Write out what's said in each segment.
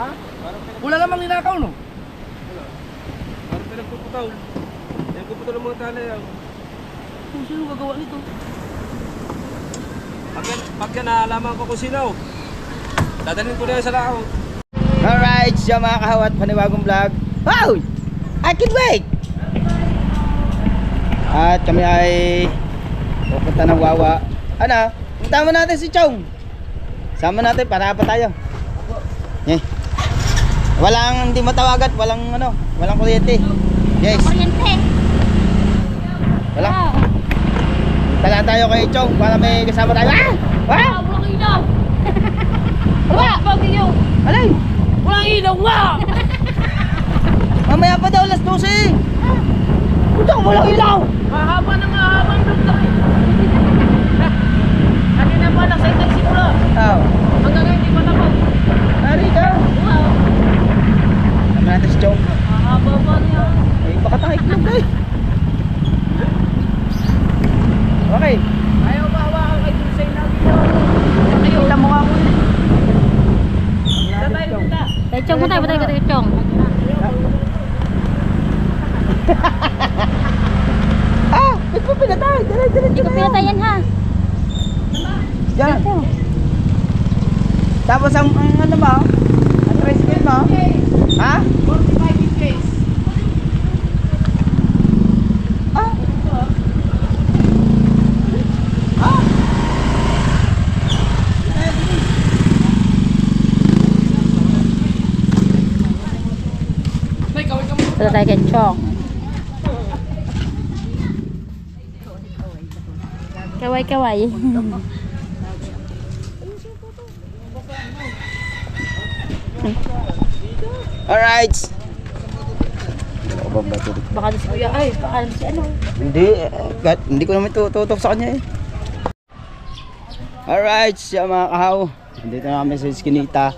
Ha? Wala namang ninakaw, no? Wala. Parang pinagpuputaw. Pinagpuputaw ng mga talayaw. Kung sino gagawa nito? Pag yan naalaman ko kung sino, dadalhin ko na yan sa laot. Alright, siya mga kahawat, panibagong vlog. Wow! I can wait! At kami ay pupunta ng Wawa. Ano? Punta mo natin si Chong. Sama natin, para pa tayo. Eh. Walang hindi matawagat, walang ano, walang kuryente. Yes. Kuryente. Wala. Tala tayo kay Chong para may kasama tayo. Ah! Ah! Walang ilaw. Wala, bagyo. Alay! Walang ilaw nga. Mamaya pa daw, alas 12. Puta, walang ilaw. Mahaba na mahaba ang dugtong. Kanina pa nagsaitay simula. Oh. Hanggang ngayon di pa tapos. Ari ka. Wow. Sama natin si Chong. Mahaba pa niya. Ay, baka tayo iklog eh. Okay. Ayaw ba hawakan kay Dulce na ilaw? Kita mo nga ako eh. Tatay punta. Kay Chong punta, punta kay Chong. Ah! Ba't mo pinatay? Dali. Hindi ko pinatayan ha. Yan. Tapos ang ano mo? Ang tricycle mo? Ha? 45 inches. Ah! Ah! Punta tayo kay Chong. Kaway-kaway. Alright. Baka si Kuya ay, baka si ano. Hindi ko naman tutok sa kanya eh. Alright, siya mga kahaw. Dito na kami sa Eskinita.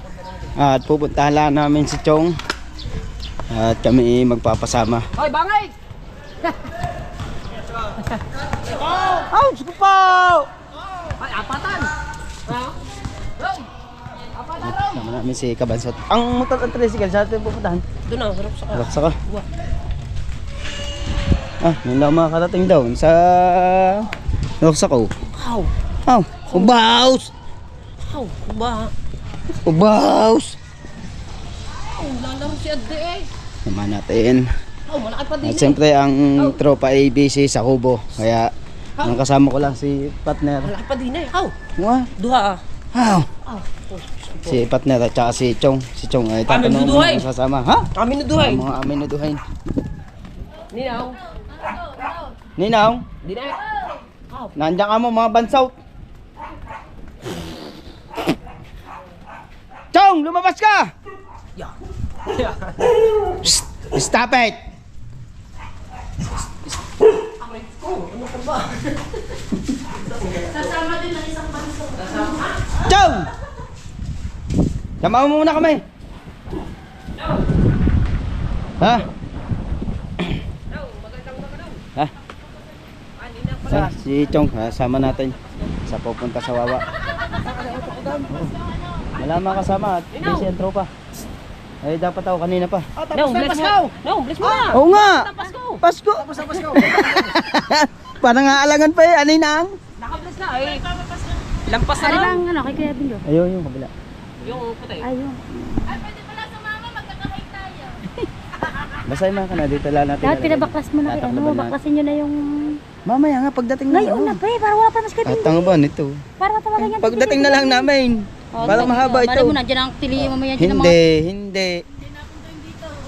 At pupuntahan lang namin si Chong. At kami magpapasama. Hoy, bangay! Ouch! Kupo! Ay, apatan! Ha? Hoy! Apatan ron! Sama namin si Kabansot. Ang motor ang tricycle, saan natin pupuntahan? Doon na, harap sa Raksa ka. Ah, yun lang makakarating daw sa Raksa ko. How? Aw! Ubaws! How? Ba? Ubaws! Oh, lalaro si Ade eh. Naman natin. Oh, malaki pa din At siyempre ang tropa ABC sa Kubo. Kaya ang kasama ko lang si partner. Malaki pa din eh. How? What? Duha. How? Oh. Si partner at saka si Chong. Si Chong ay Amin tatanong duduhay. mo sasama. Ha? Amin na duhay. Ang mga amin na duhain. Ninaw. Ninaw, Di na eh. How? nandiyan ka mo mga bansaw. Chong, lumabas ka! Yeah. Shh! Stop it! Ano ka ba? Sasama din ng isang banso. Sasama? Chong! Sama mo muna kami. Ha? Ha? Si Chong, sama natin sa pupunta sa Wawa. Wala mga kasama at busy ang tropa. Ay dapat ako kanina pa. No, bless mo. No, bless mo na. Oo nga! Pasko. Pasko! Pasko. Parang aalangan pa eh, anay nang. Naka-bless na eh. Lampas na lang. Ano, kay Kuya Bingo? Ayun yung kabila. Yung puti. Ayun. Basahin mo ka na, dito lang natin. Lahat pinabaklas mo na kayo. Tatakbo Ano, na. baklasin nyo na yung... Mamaya nga pagdating na. Ngayon na pre, para wala pa mas kay Bingo. At ang ba nito? Para matawagan yan. Pagdating na lang namin. Parang mahaba ito. Para mo na, dyan ang tili mamaya dyan ng mga... Hindi.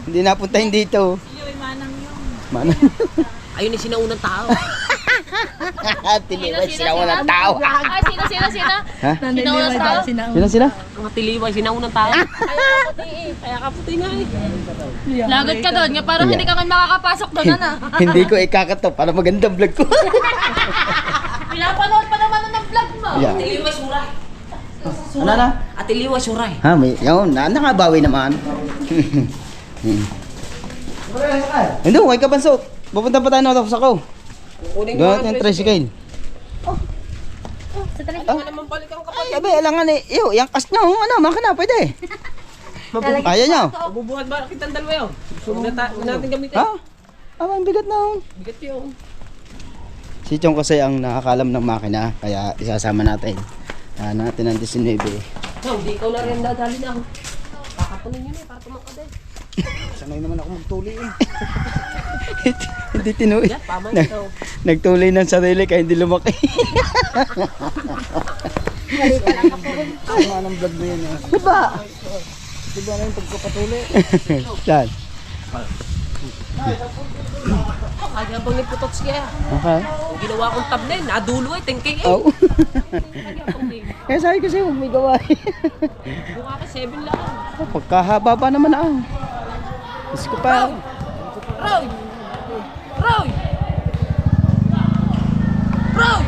Hindi napuntahin dito. Manang Ayun yung sinaunang tao. Tiliway sila walang tao. Ay, sino? Ha? Sinaunang tao? Sino? Mga tiliway, sinaunang tao. Kaya kaputi nga eh. Lagot ka doon, nga parang hindi ka nga makakapasok doon, ano? Hindi ko ikakato para magandang vlog ko. Pinapanood pa naman ng vlog mo. Yeah. Tiliway, suray. Ano na? At tiliway, suray. Ha, may yun, nakabawi naman. Hindi, huwag ka banso. Pupunta pa tayo na sa ko. Doon yung tricycle. Sa talaga. Ay, abe, alangan eh. Iyo, yung kas nyo, ano, makina, pwede. Ayaw nyo? Mabubuhat ba kitang dalawa yun? Huwag natin gamitin. Ha? Ang bigat na yun. Bigat yun. Si Chong kasi ang nakakalam ng makina, kaya isasama natin. Natin ang 19. No, hindi ikaw na rin dadali na ako. Kakapunin yun para tumakad eh. Sanay naman ako magtuli eh. Hindi tinuloy. Yan, tama ikaw. Nagtuloy ng sarili kaya hindi lumaki. Tama ng vlog mo yan eh. Diba? Diba na yung pagkapatuli? Saan? Kaya bang nagputot siya. Okay. Yung ginawa kong thumbnail, nadulo eh, 10K eh. Oh. Kaya bang din. Kaya sabi kasi huwag may gawa. Buka ka 7 lang. Pagkahaba pa naman ang. Diyos ko pa. Roy! Roy! Roy!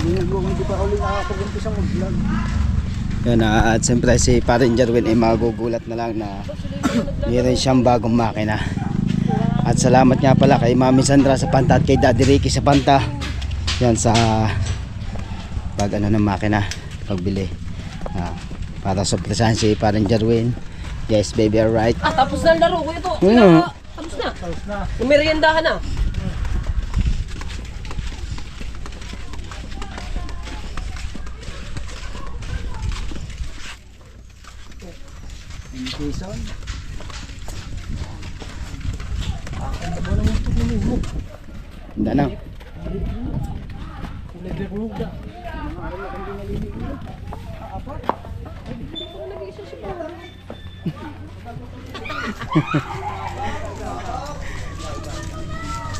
Hindi pa ulit nakakapag-umpisa mag-vlog. Yan at siyempre si Parin Jerwin ay magugulat na lang na meron siyang bagong makina. At salamat nga pala kay Mami Sandra sa Panta at kay Daddy Ricky sa Panta. Yan sa pag ano ng makina, pagbili. Para sorpresahan si Parin Jerwin. Yes baby, alright. Tapos na ang laro ko ito. Hmm. Tapos na. Umeriendahan na. Jason. Hindi na.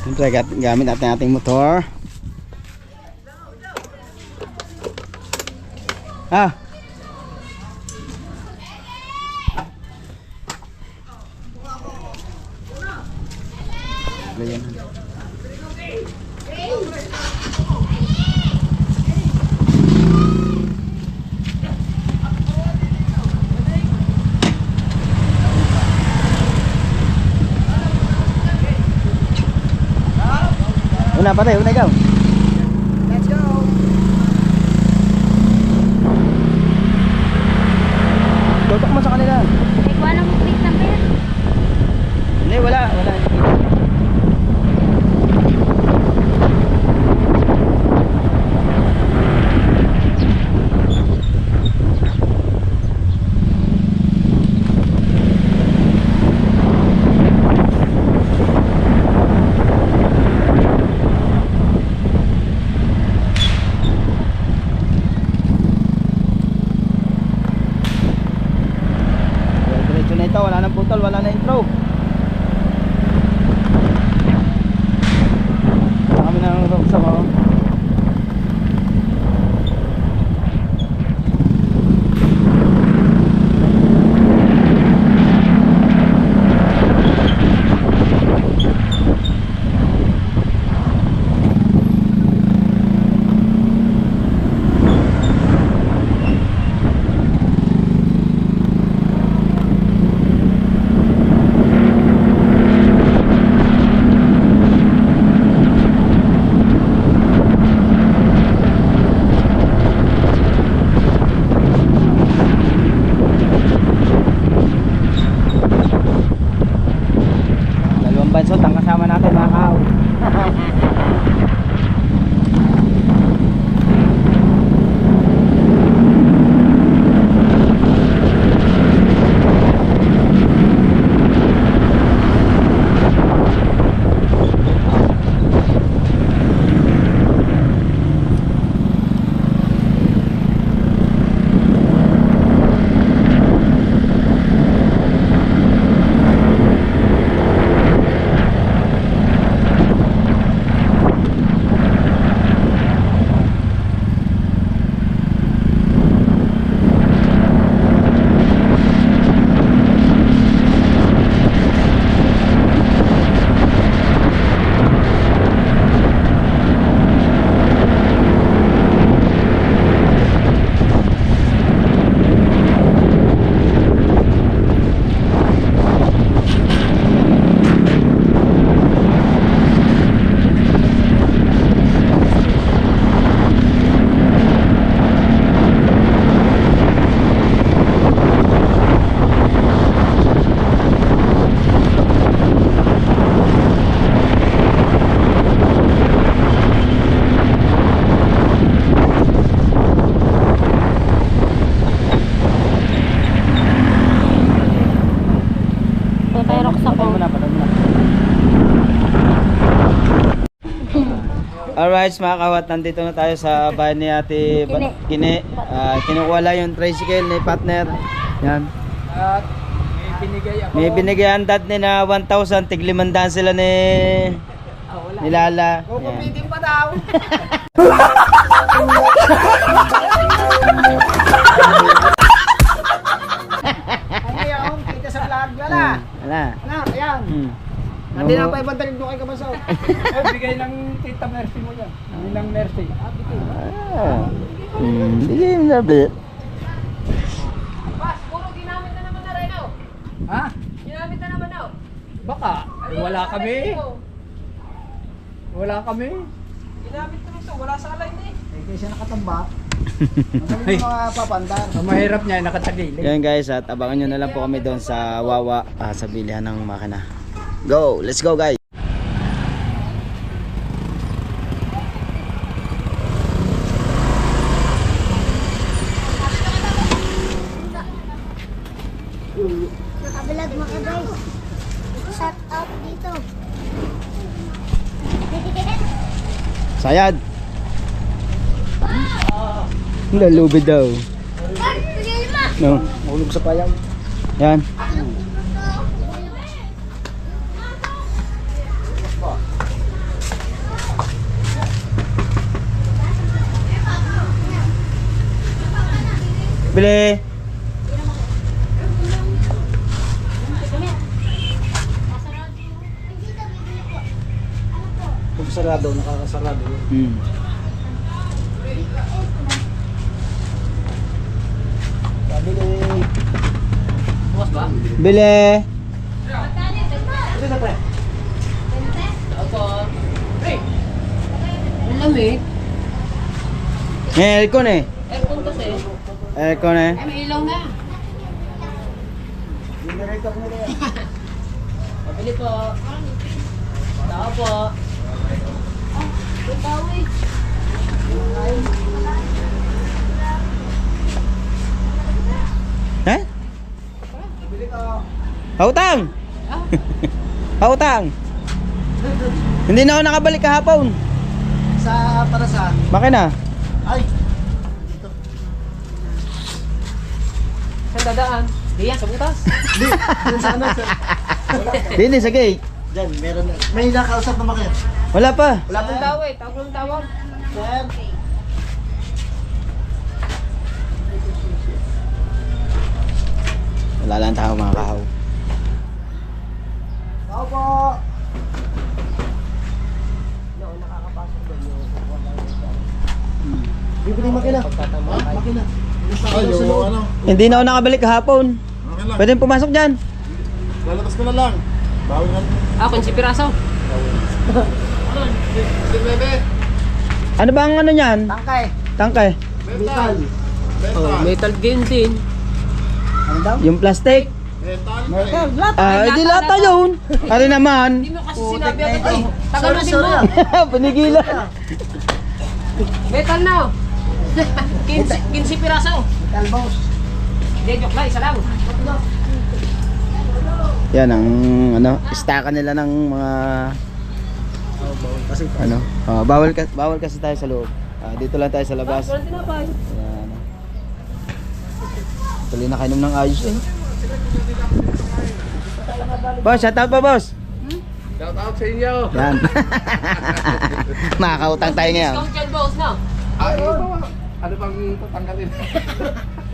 Siyempre gamit natin ating motor. Ganyan. Una pa tayo, una ikaw. Let's go! Tutok mo sa kanila. Ay, kuha na mo plate number. Hindi, wala. Diretso na ito, wala nang putol, wala na intro. Alright mga kawat, nandito na tayo sa bahay ni Ate Kine. Kinukuha lang yung tricycle ni partner. Yan. At may binigay ako. May binigay ang dad ni na 1,000. Tig-500 sila ni Lala. Yan. Kukupitin pa daw. Ay, ngayon, kita sa vlog. Lala. Wala. Anak, ayan. Hindi na pa ibang talig doon kay Kabasaw. Bigay ng tita Mercy mo yan. Hindi ng Mercy. Sige na bit. Bas, puro ginamit na naman na rin, oh. Ha? Ginamit na naman, oh. Baka. Wala kami. Wala kami. Ginamit ko ito, wala sa alay na eh. Kaya siya nakatamba. Magaling mga papandar. Ang mahirap niya, nakatagilid. Yan guys, at abangan nyo na lang po kami doon sa Wawa sa bilihan ng makina. Go! Let's go guys! Nakabilag mo ka guys. Shout out dito. Sayad! Lalubid daw. No. Mahulog sa payang. Yan. Bili! Kung sarado, nakakasarado yun. Sabi ni... Bukas ba? Bili! Ito na pre. Ang lamig. Aircon eh. Aircon kasi. Aircon eh. Ay, may ilaw na. Dinirect up nila yan. Pabili po. Tao po. Tawid. Ha? Bili ka. Pautang! Pautang! Hindi na ako nakabalik kahapon. Sa para saan? Makina. Ay! Saan dadaan? Diyan, sa butas. Hindi! Dun sa ano? Dini sa gate. Diyan, meron na. May nakausap na makina. Wala pa. Wala Ang tawid, tawag ng tawag. Sir. Wala lang tao mga kahaw. Ako po. Bibili makina. Ha? Makina. Ay, ano? Hindi na ako nakabalik kahapon. Okay lang. Pwede pumasok dyan. Lalabas ko na lang. Bawi na. Kung si Piraso. Si Bebe. Ano ba ang ano niyan? Tangkay. Tangkay. Metal. Metal game din. Ano daw? Yung plastic. Metal. Metal. Lahat. Di lata yun. Ano naman? Hindi mo kasi sinabi agad Ay, eh. Tagalusin sorry, mo. Panigilan. Metal na. 15 piraso. Metal boss. Hindi, joke lang, isa lang. Yan ang ano, staka nila ng mga Kasi ano. Bawal kasi tayo sa loob. Dito lang tayo sa labas. Walang tinapay. Yan. Tuloy na kainom ng ayos eh. Boss, shout out pa boss. Shout out sa inyo. Yan. Makakautang tayo ngayon. Discount yan, boss, no? Ay, ano bang tatanggalin?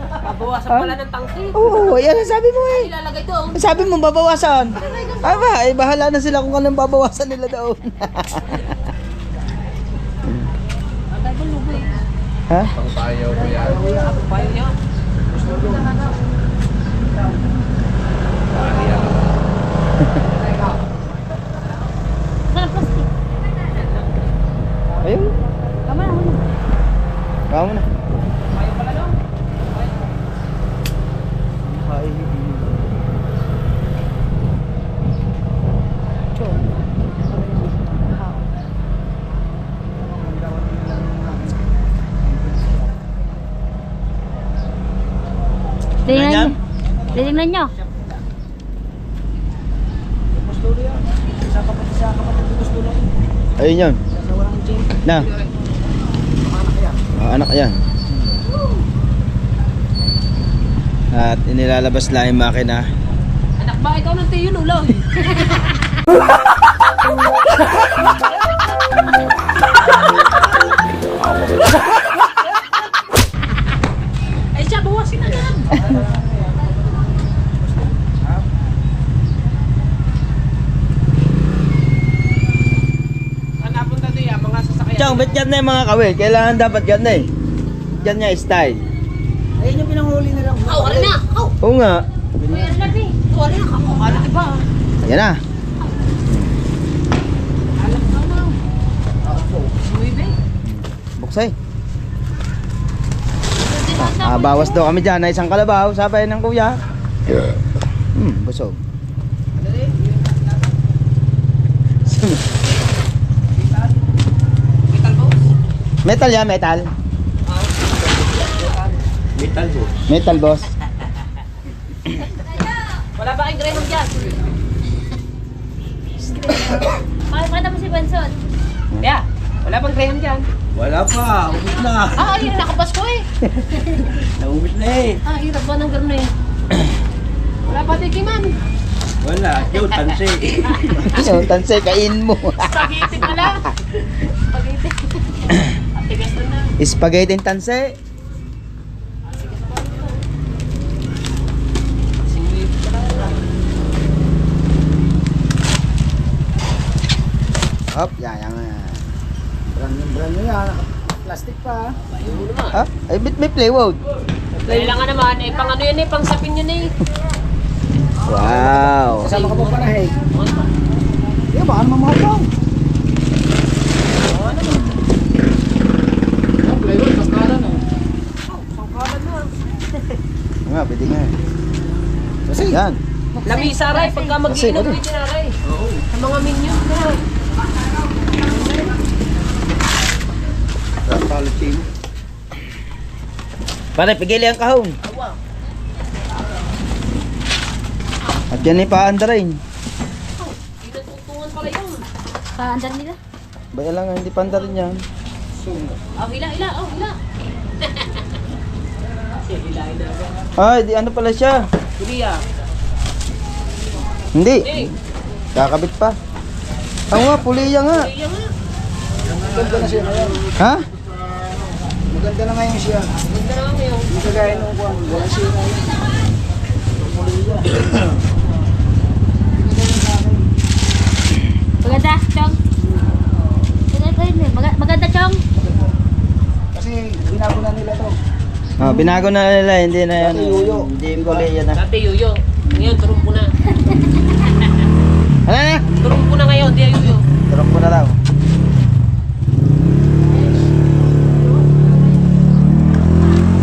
Babawasan pala ng tangki. Oo, yan ang sabi mo eh. Ilalagay doon. Sabi mo babawasan. Aba, bahala na sila kung anong babawasan nila doon. Agay ba lubo eh? Ha? Pang tayo ko yan. Bayo niya. Ayun. Tama na. Tama na. Bayo pala no? Tingnan Tingnan nyo. Gusto yan. Sa kapatid ni Gusto lang. Ayun yun. Sa walang Na. Anak yan. At inilalabas lang yung makina. Anak ba, ikaw ng tiyo ulo. Ay siya, bawasin na lang. Saan napunta to yan? Mga sasakyan. Chong, ba't yan na yung mga kawil? Kailangan dapat yan na eh. Yan niya style. Ayun yung pinanghuli nila. Oh, wala na. Oh, Oo nga. wala na. Wala na. Kakakala iba. Ayan na. Alam ka na. Suwibe. Buksay. Bawas daw kami dyan na isang kalabaw. Sabay ng kuya. Busog. Metal yan, metal. Metal po. Metal boss. Wala ba kayong graham dyan? Pakita mo si Benson. Yeah. Wala bang graham dyan? Wala pa. Ubus na. Ah, yun. Nakapas ko eh. Naubos na eh. Ah, hirap ba ng gano'n eh? Wala pa tikiman. Wala. Yung tansi. Yung tansay, kain mo. Spaghetti pala. Spaghetti. Ang tigas na. Spaghetti tansay. Hop, yan. Brand nyo yan. Plastic pa. Ha? Ay, may plywood. Kailangan naman eh. Pang ano yun eh. Pang sapin yun eh. Wow. Kasama ka pa panahig. Iya, baka naman mga pang. Plywood, sangkalan oh. Sangkalan na. Nga, pwede nga. Kasi, Yan. Lamisa ray. Pagka mag-iinom pwede na ray. Sa mga minion na. Pare, pigili ang kahon. At yan ay paanda rin. Pinatutungan pala yun. Paandar nila. Baya lang, hindi paanda rin yan. Oh, hila. Oh, hila. Ay, di ano pala siya. Kuliya. Hindi. Eh, Kakabit pa. Oo nga, puliya nga. kuliya nga. maganda na siya ngayon. Ha? Maganda na ngayon siya. Ganda na ngayon. Hindi kagaya nung kuwan. Wala siya ngayon. Maganda, Chong. Maganda, Chong. Kasi binago na nila to. Binago na nila, hindi na yan. Dati yuyo. Hindi puliya na. Dati yuyo. Ngayon, turumpo na. Ano na? Turumpo na ngayon, di yuyo. Turok ko na lang.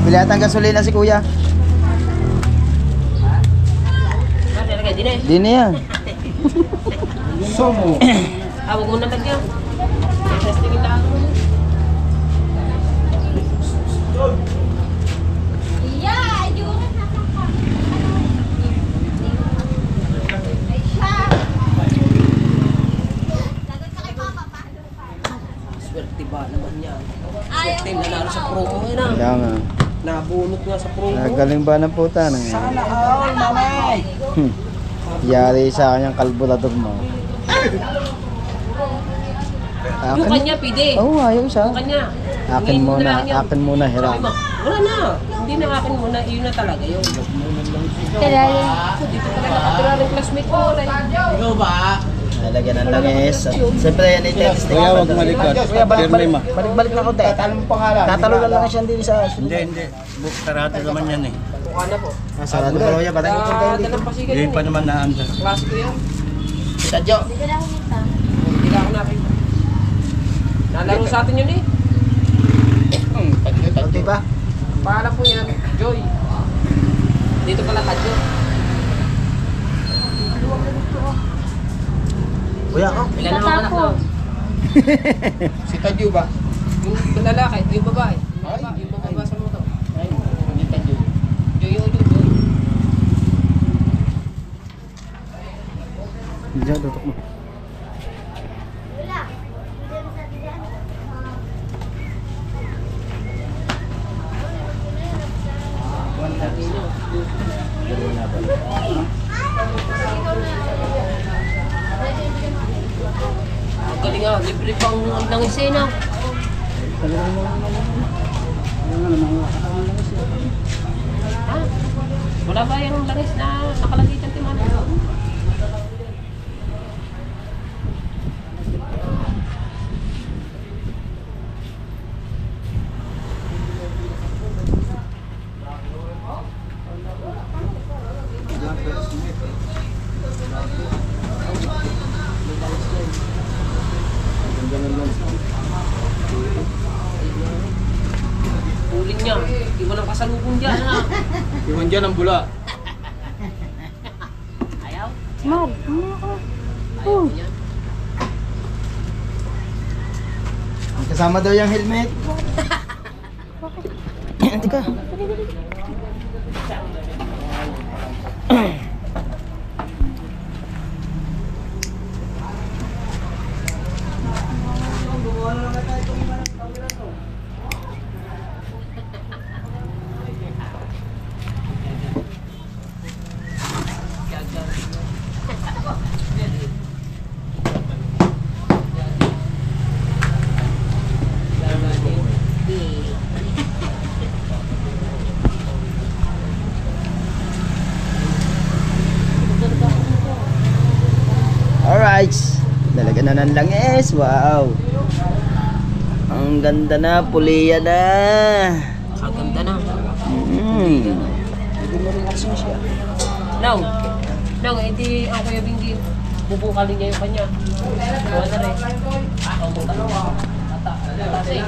Pili atang gasolina si kuya. Ah, nilagay din eh. Di na yan. Somo. Huwag mo na lagyan. Testingin lang. Yeah, yun. Swerte ba naman yan? Swerte nanalo sa promo ngayon ah. Kaya nga. Nabunot nga sa promo. Nagaling ba ng puta? Sana all, mamay. Yari sa kanyang kalbulador mo. Yung kanya, pide. Oo, ayaw isa. Yung kanya. Akin Hingin mo na muna, lang yan. akin muna, hiram. Sabi mo, wala na. Hindi na akin muna. Yun na talaga yun. Kailangan. Dito pala nakatira ng classmate ko. Ikaw ba? Nalagyan ng langis. At siyempre yan ay testing. Kuya, wag malikot. Kuya, Pirme ma. balik na konti. Tatalo mo pangalan. Tatalo lang siya din sa Hindi. Book karate naman yan eh. Mukha na po. Sarado pa rin yan. Patay ko punta hindi. Dalang pasigan Hindi yun pa eh. naman naanda. Klase ko yan. Sadyo. Hindi na humita. Hindi na ako nakita. Nalaro sa atin yun eh. Pati ba? Pangalan po yan, Joy. Dito pala Tadyo. Kuya ko. Ilan naman anak mo? Si Tadyo ba? Yung lalaki, yung babae. Yung babae sa moto. Hindi Tadyo. Joy. Diyan, tutok mo. Ang galing nga, libre pang ng isena. Ha? Wala ba yung langis na nakalagay dyan, Timana? Uling niya, hindi mo lang kasalubong dyan, ha? Iwan dyan ang bula. Ayaw? Mar, Ayaw niya. Kasama daw yung helmet. Hindi ka. Alright. Dalaga na ng langis. Wow. Ang ganda na. Puliya na. Ang ganda na. Nang, hindi ang Kuya Bingi, bubukalin niya yung kanya. Buwan na rin. Ang buta. Tatay.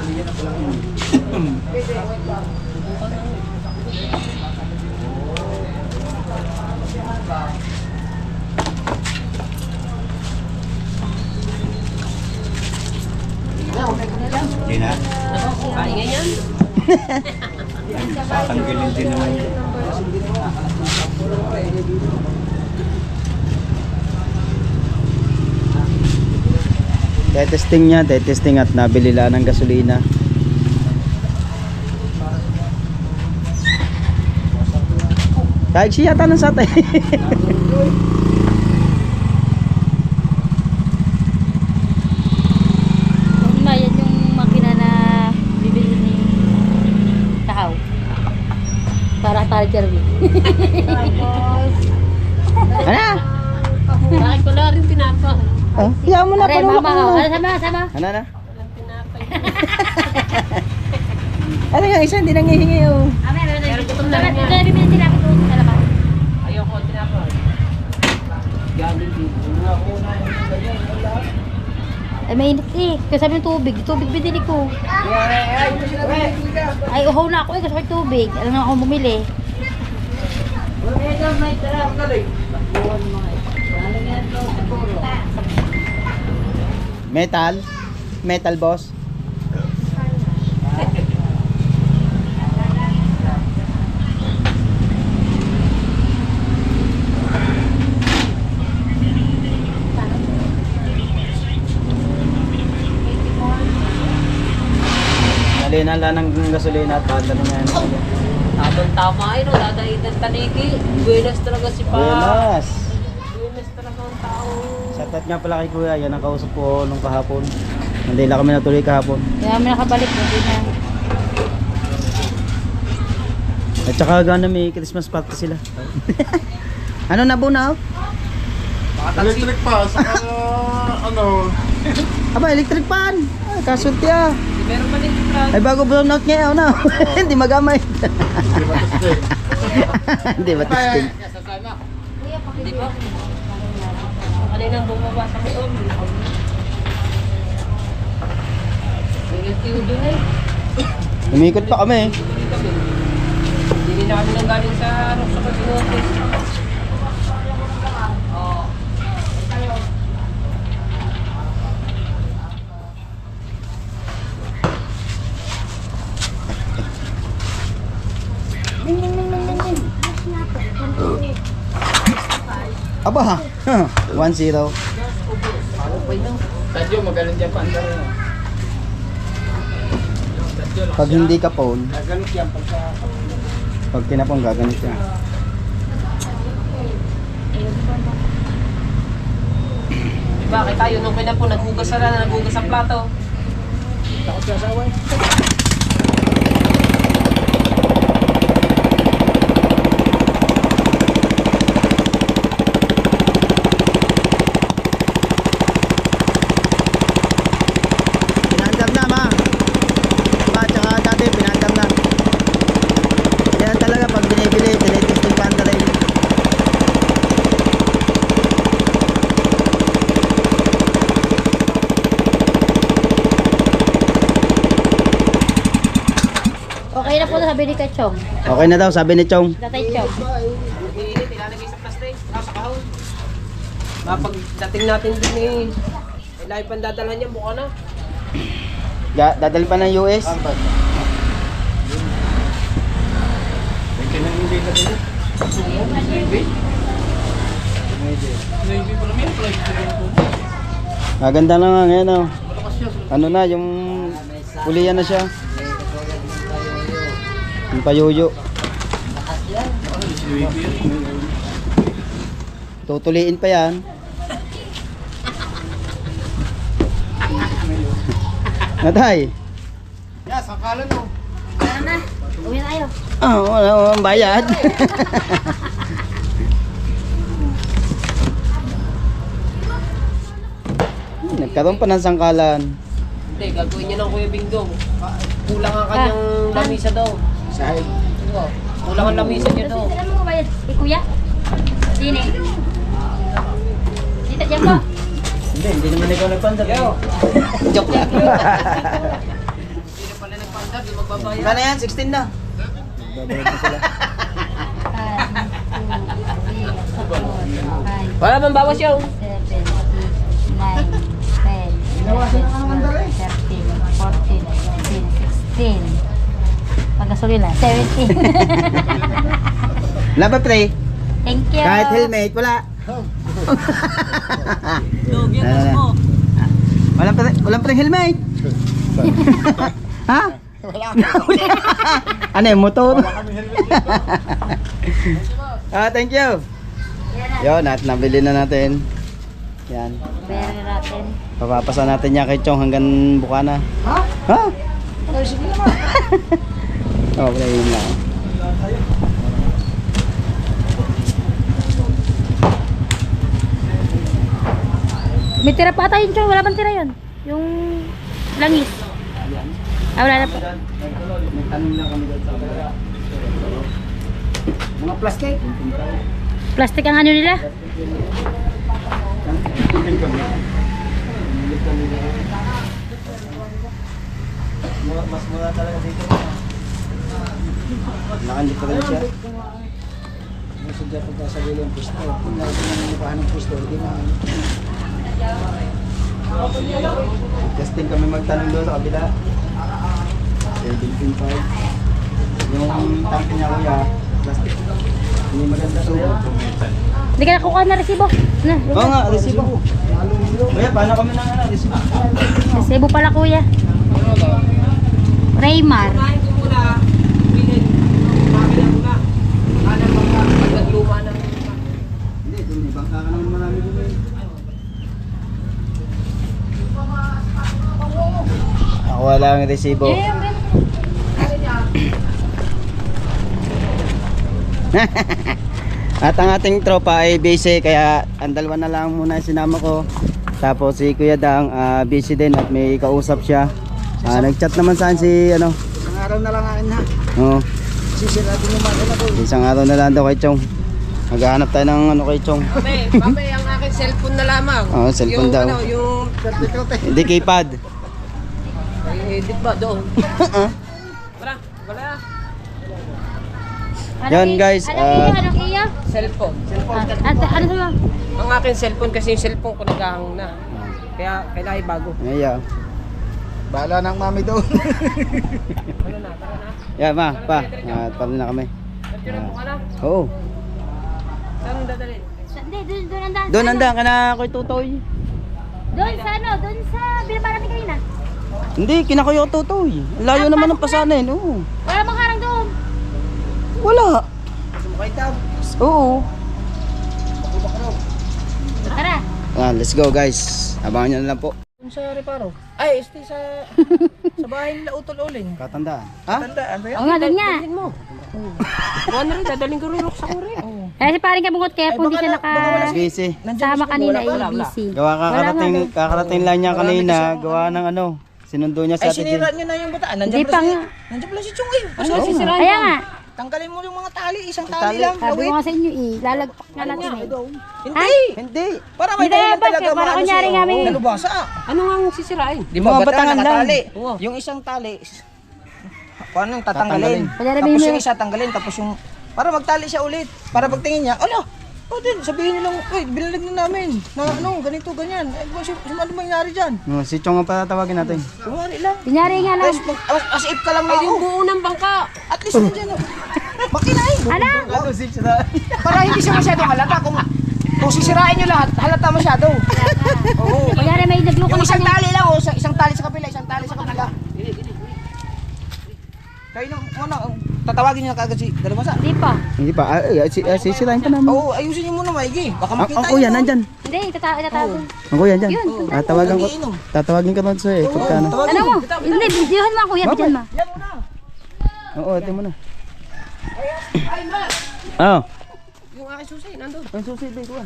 Bubukal na. Hindi na. Kain nga yan. Tatanggalin din naman yun. Tetesting niya. Tetesting at nabili lang ng gasolina. Kahit siya yata ng satay. yan yung makina na bibili ni Kahaw. Para Jeremy. Ano? Bakit ko lang rin tinapa? Oh, hiya mo na Are, panulak mama, mo. sama. Ano na? Walang tinapay. Ano nga isa hindi nangihingi oh. Pero gutom na rin yan. Ayoko ang tinapay. Galing din. Ay, mainit eh. Kasi yung tubig. Tubig binili ko. Ay, uhaw na ako eh. Kasi may tubig. Alam na akong bumili. Metal? Metal boss? Dali na lang ng gasolina at panda na yan. Tamang-tama eh, no? Dadahin ng taniki. Buenas talaga si Pa. Buenas! Buenas talaga ang tao. Shoutout nga pala kay Kuya, yan ang kausap ko nung kahapon. Hindi lang kami natuloy kahapon. Kaya kami nakabalik. Hindi na. At saka gana may Christmas party sila. Ano na bunaw? Electric pa, saka ano... Aba, electric fan! Ay, kasulti ah! Meron pa din yung Ay, bago blown out ngayon na. Hindi magamay. Di ba testing? Hindi ba testing? Di ba? Kaninang bumaba sa loob. Nag-tiyo doon eh. Umikot pa kami. Hindi na kami nang galing sa Paginotis. Aba, 1-0. Tadyo, magaling dyan pa. Pag hindi ka phone, Gaganit yan pagka... pag kinapong gaganit yan. Bakit tayo nung po naghugas na naghugas sa plato? Takot sa asawa eh. Pinandam na, ma. Ma, tsaka dati pinandam na. Kaya talaga pag binibili, tinitesting pa ang dalay. Okay na po sabi ni Kachong. Okay na daw, sabi ni Chong. Tatay Chong. Iinit, ilalagay sa plastic, sa kahon. Mapagdating natin din eh. May lahi pang dadalhan niya, mukha na. Dadali pa ng US. Maganda na nga ngayon, oh. Ano na, yung pulian na siya. Yung payuyo. Tutuliin pa yan. Natay. Yes, sangkalan mo. Ano na? Uwi na tayo. Wala ang bayad. Nagkaroon pa ng sangkalan. Hindi, gagawin niya ng Kuya Bingdong. Kulang ang kanyang lamisa daw. Sahig. Kulang ang lamisa niya daw. Alam mo ba yan? Kuya? Sini. Dito dyan po. Hindi naman ikaw nagpandar. Joke lang. Hindi na pala nagpanda, di magbabayad. Kano yan? 16 na. Wala man bawas yun. 7, 8, 9, 10, 11, 13, 14, 15, 16. Pagkasulila, 17. Wala ba, pre? Thank you. Kahit helmet, wala. Walang pre helmet. Ha? Wala. Ano yung motor? Thank you. Yun, nabili na natin. Yan. Bayaran na natin. Papapasa natin yan kay Chong hanggang Bukana. Ha? Ha? Ay, sige naman. Okay, yun lang. May tira pa tayo dyan. Wala bang tira yun? Yung langis. Wala na po. Nagtanong lang kami doon sa Mga plastic. Plastic ang ano nila. Mas mura talaga dito. Nakandito pa rin siya. Gusto dyan pagkasabili ang pusto. Kung lagi naman mukhaan ng pusto, hindi na. Testing kami magtanong doon sa kabila. 17.5. Yung tanke niya kuya, plastic. Hindi maganda to. Hindi ka nakukuha na resibo. Na, Oo nga, resibo. Kuya, paano kami nang resibo? resibo pala kuya. Raymar. Kumain ko muna, bilhin. Makina muna. Kanan mga nagluma ng Hindi, doon bangka ka naman marami doon eh. Ako wala ang resibo. At ang ating tropa ay busy kaya ang dalawa na lang muna sinama ko. Tapos si Kuya Dang busy din at may kausap siya. Nag-chat naman saan si ano. Isang araw na lang akin ha. Oo. Sisira din yung makina ko. Isang araw na lang daw kay Chong. Maghahanap tayo ng ano kay Chong. Mame, ang aking cellphone na lamang. Oo, cellphone yung, daw. Ano, yung Hindi keypad. edit ba doon? Wala, wala. Yan guys. Anong iyo? Cellphone. Ano sa'yo? Ang aking cellphone kasi yung cellphone ko nagahang na. Kaya kailangan bago. Ngayon. Bahala ng mami doon. Ano na, tara na. Yan ma, pa. Paano na kami. Picture mo ka na. Oo. Saan ang dadalhin? Hindi, doon ang daan. Doon nandang ka na Kuya Tutoy. Doon sa ano? Doon sa binabara namin kanina. Hindi, kinakuyo Tutoy. Ang layo naman ng pasanin. Oo. Wala mang harang doon. Wala. Oo. Tara. Let's go guys. Abangan nyo na lang po. Sa reparo. Ay, sa bahay nila utol uling. Katandaan. Ha? Tandaan ba yan? Oo nga, doon nga. Dalhin mo. Kuha na rin, dadaling ko rin sa kuri. Kaya si paring kabungot kaya po hindi siya Busy. nakasama kanina ABC. Gawa kakarating lang niya kanina. Gawa ng ano. Sinundo niya sa Ay, sinira nyo na yung bataan. Hindi pa nga. Nandiyan pala si Chong eh. Kaya nga. Tanggalin mo yung mga tali. Isang tali lang. Sabi ko nga sa inyo lalagpak nga natin eh. Hindi. Hindi. Para may Hindi, dahilan bakit? talaga Para kunyari nga may- nalubasa. Ano nga ang sisirain? Di ba Mga batangan lang. nakatali? Oo. Yung isang tali, paano yung tatanggalin? Kunyari may Tapos may- yung isa tanggalin, tapos yung, para magtali siya ulit. Para pagtingin niya, ala, o din, sabihin nilang, uy, binalag na namin. Na ano, ganito, ganyan. Eh, ano mangyari dyan? Si Chong ang patatawagin natin. Kumari lang. Kunyari nga lang. Tapos, as if ka lang na, Ay, yung oh, buo ng bangka. at least nandiyan, oh. Makinain. Ano? Para hindi siya masyadong halata. Kung sisirain nyo lahat, halata masyado. Oo. Kunyari may nagluko Yung na isang kanya. tali lang, oh, isang tali sa kapila, isang tali sa kapila. Kayo nung, tatawagin nyo na kagad si Dalawasa. Hindi pa. Hindi pa. Sisirain pa namin. Oo, ayusin nyo muna, maigi. Baka makita Ang kuya, nandyan. Hindi, itatawag. Ang kuya, nandyan. Yun. Tatawagin ka nun sir eh. Pagka ano. Ano mo? Hindi, bidyohan mo ako. Yan, bidyohan mo. Yan muna. Oo, ito mo na. Oo. Yung aking susi, nandun. Ang susi, di ko.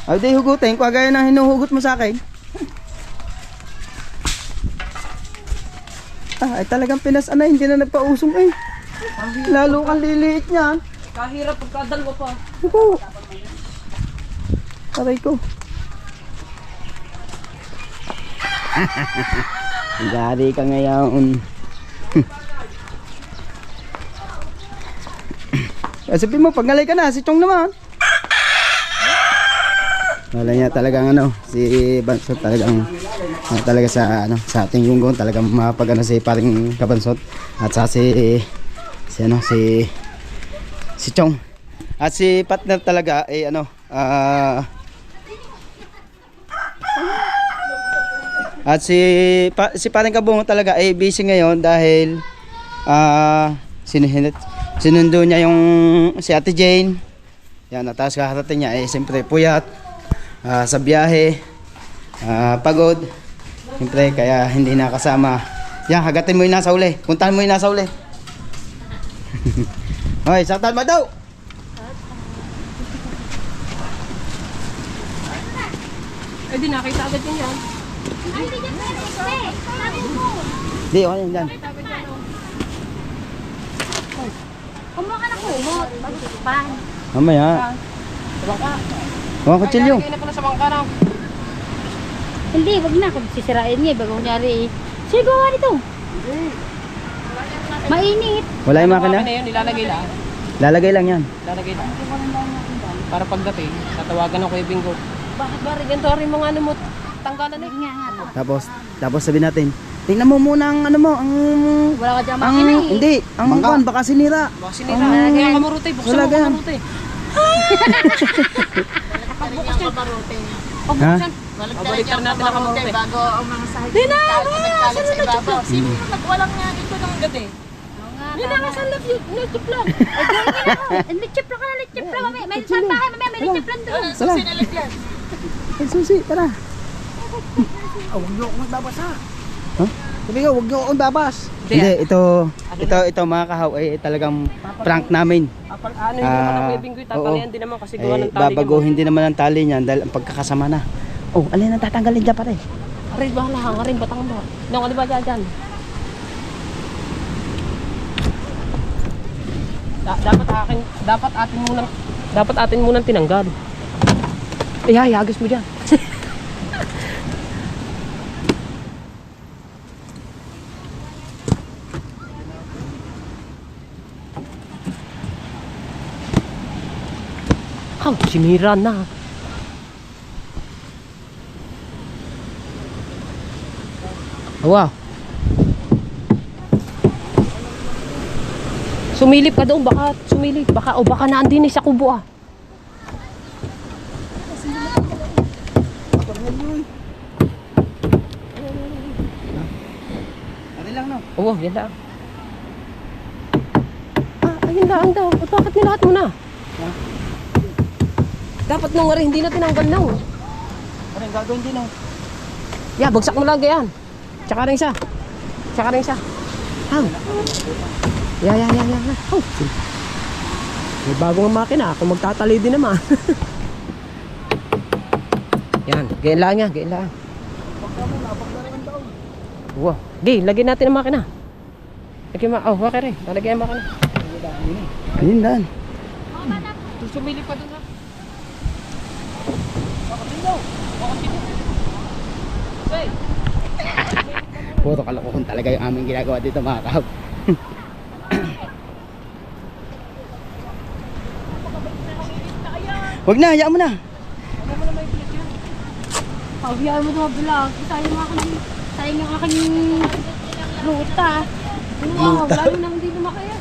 Ay, di hugutin. Kung gaya na hinuhugot mo sa akin. Ay talagang Pinas hindi na nagpausong eh. Lalo kang liliit niyan. Kahirap pagkadalwa pa. Ako. Aray ko. Gari ka ngayon. Sabi mo, pag ngalay ka na, si Chong naman. Wala niya talagang ano, si Bansot talagang talaga sa ano, sa ating Yunggong talagang mapag ano si paring Kabansot at sa si Chong at si partner talaga ano at si paring Kabungo talaga busy ngayon dahil sinundo niya yung si Ate Jane yan at tapos kakarating niya siyempre puyat sa biyahe pagod siyempre kaya hindi nakasama yan hagatin mo yung nasa uli puntahan mo yung nasa uli okay saktan mo daw Eh, di nakita agad yun yan. di okay yan dyan Kumuha ka na kumot. Pan. mamaya mga kutsilyo Kaya na pala sa bangka na. Hindi, wag na. Kung sisirain niya, bago kunyari sige, gawa nito. Mainit. wala yung makina Kami na yun, nilalagay lang. lalagay lang yan Lalagay lang. Para pagdating, tatawagan ako kay Bingo. Bakit ba rin ganito rin mga ano mo? Tanggalan na Nga nga to. tapos sabihin natin tingnan mo muna ang ano mo ang Wala ka dyan ang makina eh. hindi ang kuwan baka sinira Baka sinira. Kaya kamurute, buksan Wala mo ganyan. kamurute. ha Pabaliktad natin ang kamurute. Bago ang mga sahig nagkalat sa ibabaw. Sino nagwalang nga dito ng gabi? Hindi na kasal na chip lang. Lechip lang ka na, lechip lang. May saan pa kayo, mamaya may lechip lang doon. tara Sinalagyan. ay susi tara Huwag niyo akong magbabasa. Ha? Sabi ko, huwag niyo akong babas. hindi ito mga kahaw ay talagang prank namin Ano yung mga kay Bingo, tatalian din naman kasi gawa ng tali. babaguhin din naman ang tali niyan dahil ang pagkakasama na oh alin ang tatanggalin dyan pare Aray, bahala ka rin, batang ba? Hindi ako diba dyan? Dapat atin munang tinanggal. Ay, hagis mo dyan. Sinira na. Wow. Sumilip ka doon, baka sumilip. Baka naandin sa kubo ah. ano lang no Oo, yan lang. Ayun lang daw. Bakit nilahat mo na? Dapat nung nga rin, hindi na tinanggal lang. rin gagawin din oh. Yeah, bagsak mo lang ganyan. Tsaka rin siya. Tsaka rin siya. Hang. Yeah. Oh. May bagong makina. Kung magtatali din naman. Yan. Gain lang yan. Gain lang. Wow. Gay, lagyan natin ang makina. Lagyan mo. Oh, wakay rin. Lalagyan ang makina. Ayun daan. Sumili pa doon ha. Puro kalokohan talaga yung aming ginagawa dito mga kahab. Wag na, hayaan mo na. Pagbiyaan mo na vlog. Sayang yung aking ruta. Wow, lalo nang hindi lumakaya.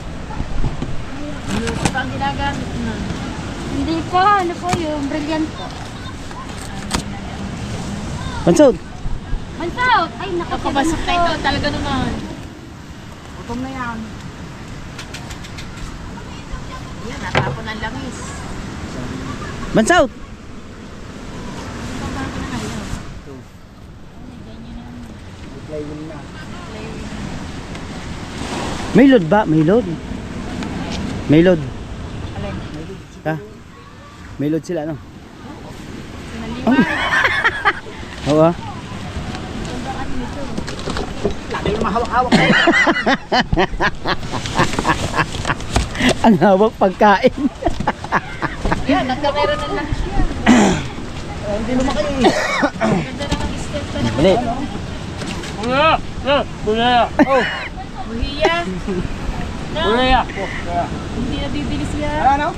Ano pa ang ginagamit na? Hindi pa, ano po yung brilliant po. Pansod. Mansaut! Ay, nakapasok Kapasok na ito, talaga naman. Gutom na yan. Yan, natapon ang langis. Bansaut. May load ba? May load? May load. Ha? May load sila, no? Oo. Lagi yung mahawak-hawak. Ang hawak pagkain. Yan, nagkamera ng langis yan. Hindi lumaki eh. Ganda na ng step ka na. Dali. Buhiya. Hindi na bibilis yan. Ano?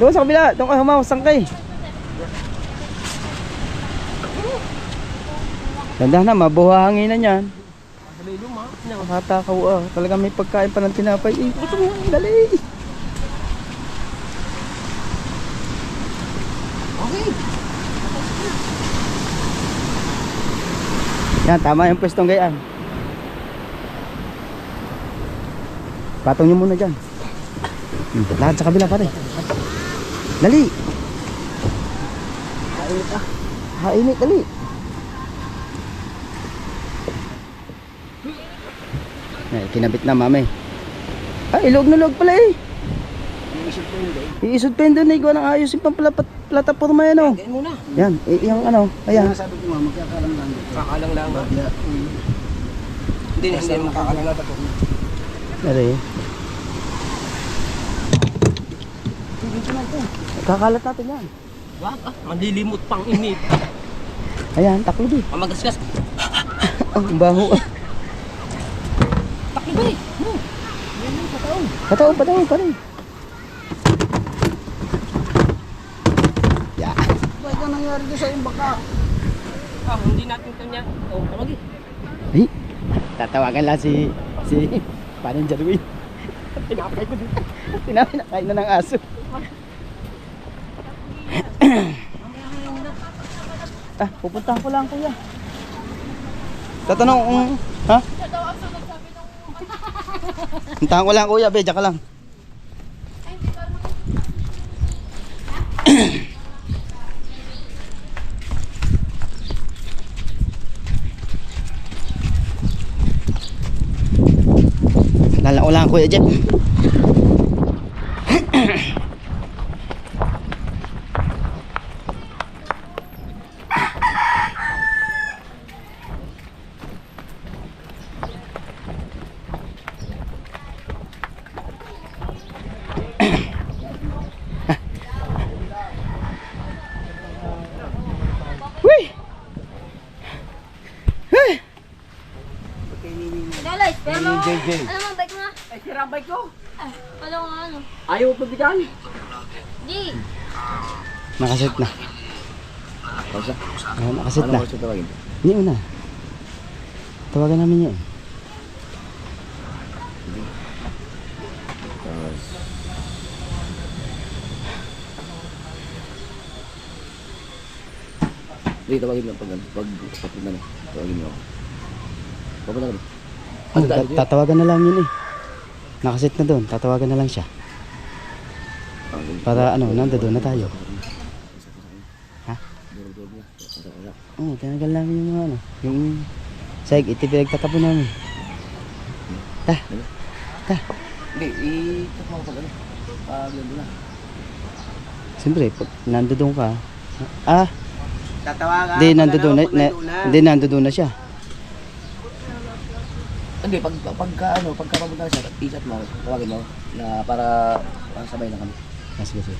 Doon sa kabila. Doon ka humaw. Sangkay. Ganda na. Mabuhanginan yan. Nakatakaw ah. Talaga may pagkain pa ng tinapay. Eh, gusto mo. Dali. Yan, tama yung pwestong gayaan. Patong nyo muna dyan. Lahat sa kabila pare. Dali. Hainit, dali. Ay, kinabit na mami. Ay, ilog na log pala eh. Iisod pa yun doon eh. Gawa ng ayos yung plataforma yan oh. Kain muna. Yan, yung ano, ayan. Sabi ko nga, magkakalang lang. Kakalang lang ba? Hindi mo kakalang lang. Dari. Kakalat natin yan. Wag manlilimot pang init. Ayan, taklo di. Magasgas. Ang baho ah. Takli ba eh? Pataw pa rin. Ya. Ba't ka nangyari doon sa yung baka? Hindi natin ito niya. Oh, tawag eh. Ay, tatawagan lang si paano Jarwin. Tinapay ko dito. Tinapay na ng aso. Pupuntahan ko lang kuya. Tatanong kung, ha? Puntahan ko lang kuya, bedya ka lang. Lala ko lang kuya Jeff. Guys, pero ano ang bike mo? Ay, sira ang bike ko. Ano nga ano? Ayaw mo pagbigyan. Di! Nakaset na. Nakaset na. Hindi mo na. Tawagan namin yun. Hindi, tawagin mo pag kapag na. Tawagin mo ako. Pag na kami. Tatawagan na lang yun eh. Nakaset na doon. Tatawagan na lang siya. Para ano, nandoon na tayo. Tulog na. Wala. Oo, tinagal namin yung mga ano. Yung sahig, ito pinagtatapon namin. Hindi, i-check mo ako pag ano. Pag lalo na. Siyempre, pag nandoon ka, Tatawagan. hindi nandoon na siya. Hindi, pagka papunta na siya, i-chat mo, tawagin mo, na para sabay na kami. Sige, sige.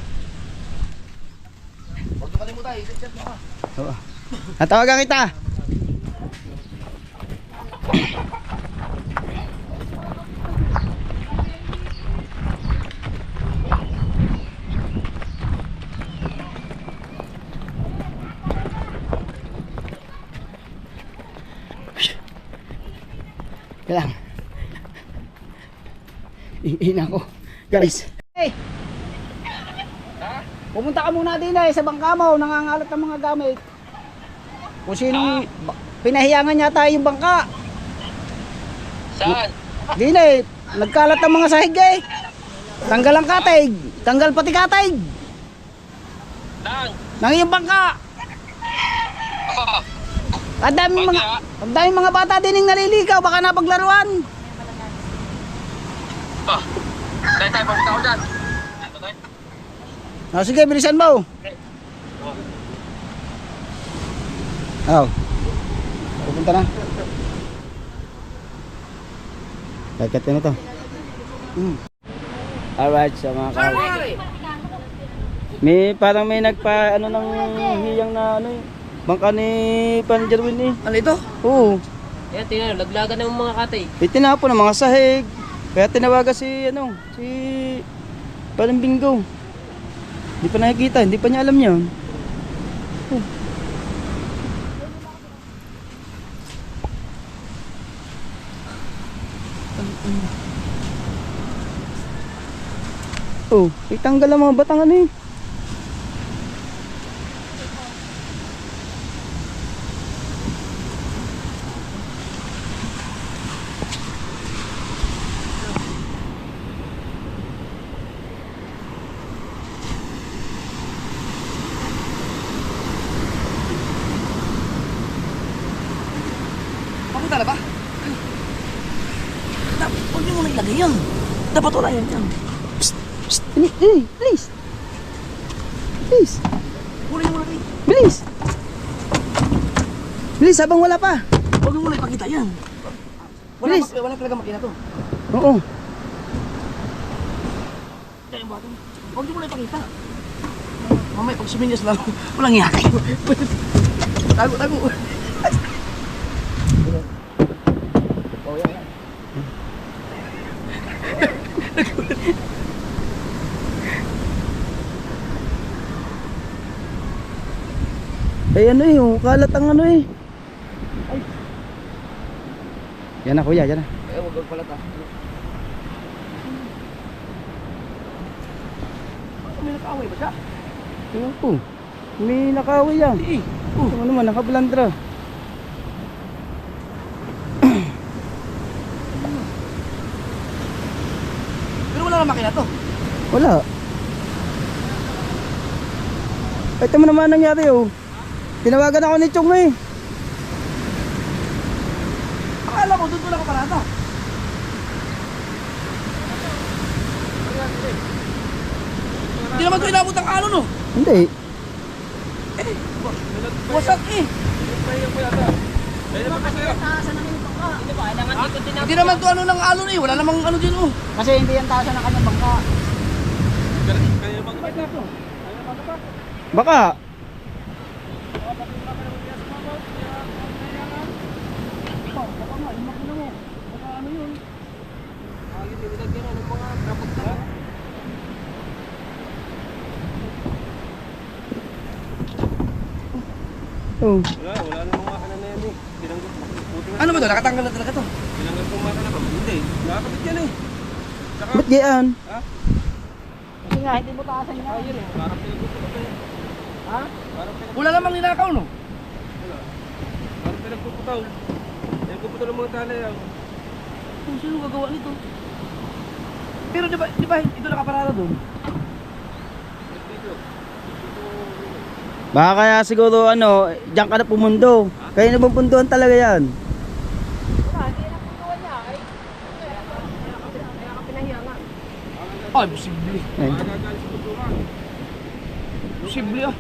Huwag ka kalimutan, i-chat mo ka. Oo. Natawagan kita! Kailang. Iina ko. Guys. Hey! Pumunta ka muna din sa bangka mo. Nangangalat ng mga gamit. Kung sinong pinahiyangan yata yung bangka. Saan? Di na eh. Nagkalat ng mga sahig eh. Tanggal ang katig. Tanggal pati katig. Saan? Nang iyong bangka. Ang daming mga bata din yung naliligaw. Baka napaglaruan. Dahil tayo pumunta ko dyan. Sige, bilisan mo. Pupunta na. Kakat na to. Alright, so mga kahaw. Parang may nagpa, ng hiyang na bangka ni Pan Jerwin eh. Ano ito? Oo. Ayan, tingnan, laglagan ng mga katay. Itinapon ng mga sahig. Kaya tinawagan si Parang Bingo. Hindi pa nakikita, hindi pa niya alam yun. Itanggal ang mga batangan eh. Papunta na ba? Huwag niyo muna ilagay yan. Dapat wala yan dyan. Please. Please. Huli mo na rin. Bilis. Bilis, habang wala pa. Huwag mo muna ipakita yan. Bilis. Wala talaga makina to. Oo. Kaya yung bato. Huwag niyo muna ipakita. Mamaya pag suminyas lang, walang iya kayo. Tago. Kalat ang Yan na kuya, yan na. Huwag pala ta. May nakaaway ba siya? Tingnan ko. May nakaway yan. Ano naman, nakablandra. Pero wala na makina to. Wala. Ito mo naman nangyari Tinawagan ako ni Chong eh. Akala ko doon ko lang parada. Hindi naman ito inabot ang alon no. Hindi. Wasak eh. Hindi naman ito ano ng alon eh. Wala namang ano dyan oh. Kasi hindi yan tasa ng kanyang bangka. Baka. Wala namang makina na yan eh. Ano ba ito? Nakatanggal na talaga to. Tinanggal kong makina ko. Hindi. Nakakabit yan eh. Ba't gayaan? Kasi nga, hindi mo taasan nga. Ayun eh. Parang pinagpuputo ko eh. Ha? Wala namang ninakaw no. Parang pinagpuputaw. Pinagpuputaw ng mga tala yan. Kung sino gagawa nito? Pero di ba ito nakaparada doon? Dito. Baka kaya siguro ano, diyan ka na pumundo. Kaya na bang punduan talaga yan? Ay, posible. Ay. Posible ah.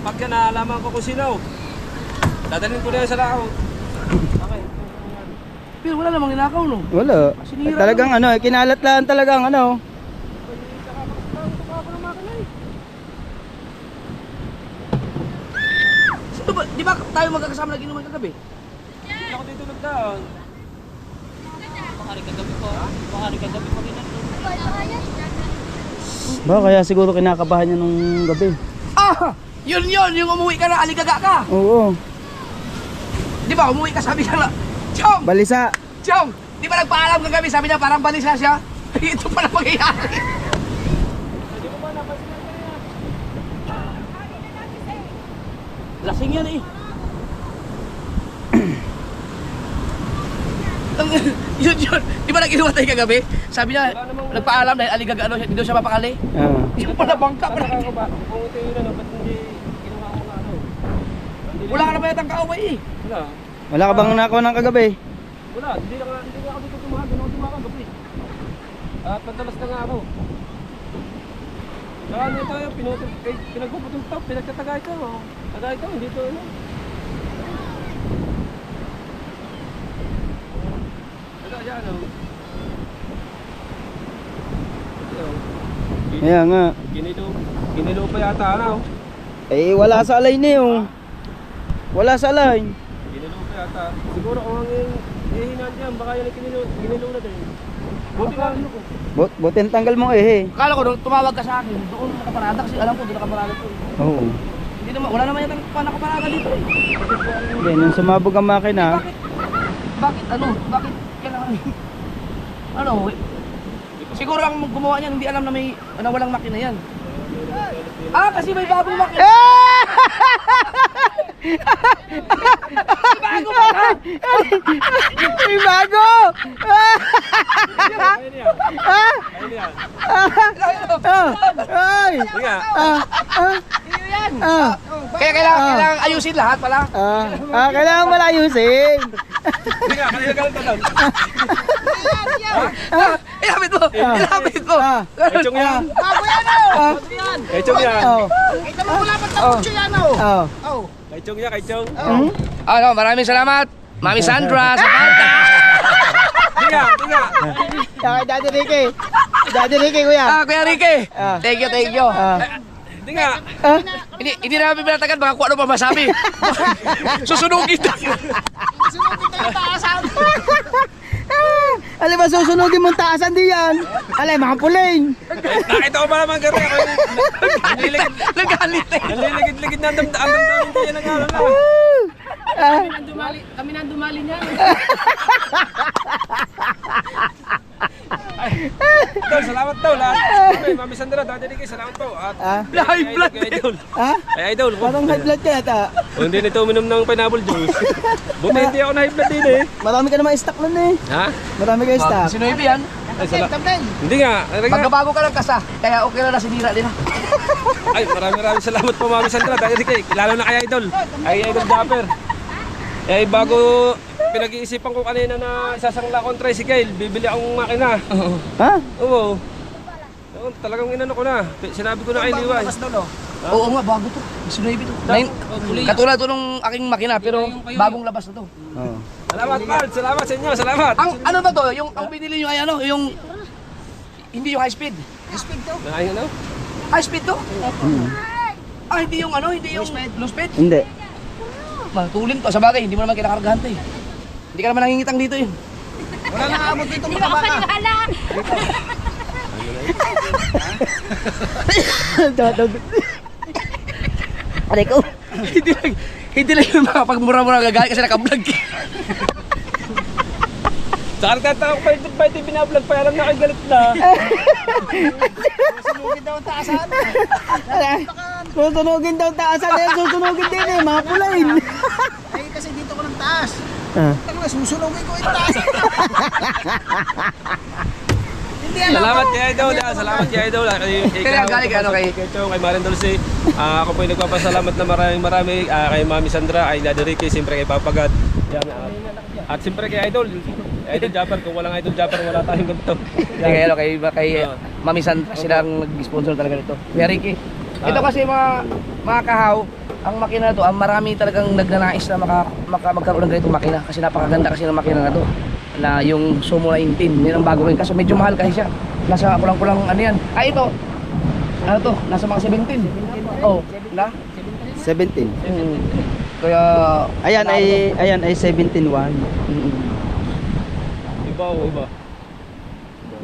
Pagka naalaman ko kung sino, dadalhin ko na yan sa lao. Pero wala namang ninakaw no. Wala. Sinira Talagang ano, kinalat lang talagang ano. Sino ba? Di ba tayo magkakasama nag-inuman kagabi? Hindi ako dito nagdaan. Ba kaya siguro kinakabahan niya nung gabi. Ah! Yun yun! Yung umuwi ka na aligaga ka! Oo. Di ba umuwi ka sabi ka na, Chong! Balisa. Chong! Di ba nagpaalam kagabi sabi niya parang balisa siya? Ito pala mangyayari. Lasing yan eh. Yun yun. Di ba nag-inuwa tayo kagabi? Sabi niya, nagpaalam dahil aligaga ano, hindi daw siya mapakali. Ah. Yung pala bangka pala. Kung ito yun ano, ba't hindi kinuha ko na ano? Wala ka na ba yatang kaaway eh? Wala. Wala ka bang nakaw ng kagabi? Wala, hindi na ako dito tumahan. Hindi na ako tumahan gabi. At madalas na nga ako. Saka ano ito yung pinagpuputol ito, pinagtataga ito. Oh. Taga ito, hindi ito ano. Taga yan oh. Kaya nga. Ginilo pa yata ano. Eh wala sa alay niyo. Wala sa alay. Ginilo pa yata. Siguro kung ang hihinan diyan, baka yan ay ginilo na din. Buti nga ano ko. Buti ang tanggal mo eh. Akala ko nung tumawag ka sa akin, doon nakaparada kasi alam ko doon nakaparada ko. Oo. Hindi naman, wala naman yatang nakaparada dito eh. Hindi, nung sumabog ang makina. Bakit ano? Bakit kailangan ano? Siguro ang gumawa niyan hindi alam na may na walang makina yan. Ah, kasi may bagong makina. Bago ba? May bago! Ay! Kaya, Kaya kailangan ayusin lahat pala. Kailangan malayusin. kanina ka lang tanong. Ilapit mo! Ilapit mo! Kay Chong yan. Kay Chong yan. Kita mo wala pa tapos yan oh. Kay Chong yan, kay Chong. Ano, maraming salamat. Mami Sandra sa bata. Tinga. Daddy Ricky. Daddy Ricky, kuya. Kuya Ricky. Thank you, thank you. Tinga. Hindi namin pinatagan baka kung ano pa masabi. Susunugin na. Alam ba, susunugin mong taasan di yan. Alam, mga puling. Nakita ko pa naman gari ako. Nagalit eh. Naliligid-ligid na ang damdamin ko yan ang alam na. Kami nang dumali niya. Idol, salamat daw lahat. Okay, Mami Sandra, Daddy Ricky, salamat po. At High blood kay Idol. Ha? Ay, Idol. Parang high blood ka yata. Hindi nito uminom ng pineapple juice. Buti hindi ako na high blood din eh. Marami ka naman stock nun eh. Ha? Marami ka stock. Sino yan? Ay, hindi nga. Pagkabago ka ng kasa, kaya okay na sinira nila. Ay, maraming salamat po Mami Sandra, Daddy Ricky. Lalo na kay Idol. Ay, Idol Dapper. Eh, bago pinag-iisipan ko kanina na isasangla akong tricycle, bibili akong makina. Ha? Oo. Talagang inano ko na. Sinabi ko na kay Liway. Oo nga, bago to. Sinoybi to. Katulad to nung aking makina, pero bagong labas na to. Oo. Salamat, Pal. Salamat sa inyo. Salamat. Ang ano ba to? Yung ang binili nyo ay ano? Yung hindi yung high speed. Ay, ano? High speed to? Ah, hindi yung ano? Hindi yung low speed? Hindi. Matulin to. Sa bagay, hindi mo naman kinakargahan to eh. Hindi ka naman nangingitang dito eh. Wala na abot dito mga baka. Aray ko. Hindi lang yung mga pagmura-mura gagawin kasi naka-vlog. Saan ka tao pa ito binablog pa alam na kay galit na. Sunugin daw ang taasan. Susunugin daw taasan eh. Susunugin din eh. Mga pulain. Ay kasi dito ko ng taas. Ah. Susunugin ko yung taas. Hindi alam Salamat kay Idol. Salamat kay Idol. Kaya galing kay ano kay Chong, kay Marin Dulce. Ako po ay nagpapasalamat na marami kay Mami Sandra, kay Daddy Ricky, siyempre kay Papa God. Yan, at siyempre kay Idol. Idol Japper, kung walang Idol Japper, wala tayong ganito. kay ano kay Mami Sandra silang nag-sponsor talaga nito. Kuya Ricky. Ito kasi mga kahaw, ang makina na to, ang marami talagang nagnanais na magkaroon ng ganitong makina kasi napakaganda kasi ng makina na to. Na yung Sumo 19, yun ang bago rin kasi medyo mahal kasi siya. Nasa kulang-kulang ano yan. Ay ito. Ano to? Nasa mga 17. Oh, na? 17. Kaya Ayan ay 17.1. Iba.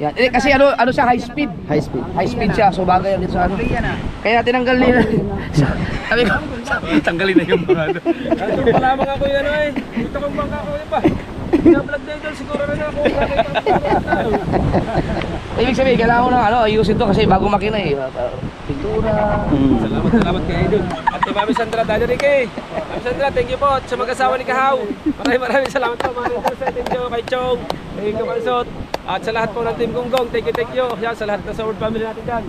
yan. Kasi ano siya high speed. High speed. High speed siya, so bagay yan dito sa ano. Kaya tinanggal nila. Sabi ko, Tanggalin na yung mga ano. Ito pa lamang ako yan eh. Ito kong bangka ko yun pa. Pinablog na Idol, siguro rin ako. ibig sabihin, kailangan ko na ayusin to kasi bago makina eh. Pintura. Salamat kay Idol. At kay Mami Sandra, Daddy Ricky. Mami Sandra, thank you po. At sa mag-asawa ni Kahaw. Maraming salamat po. Mami Dulce, thank you. Kay Chong, kay Kamalsot. At sa lahat po ng Team Gonggong, thank you. Yan, sa lahat ng Sword family natin dyan.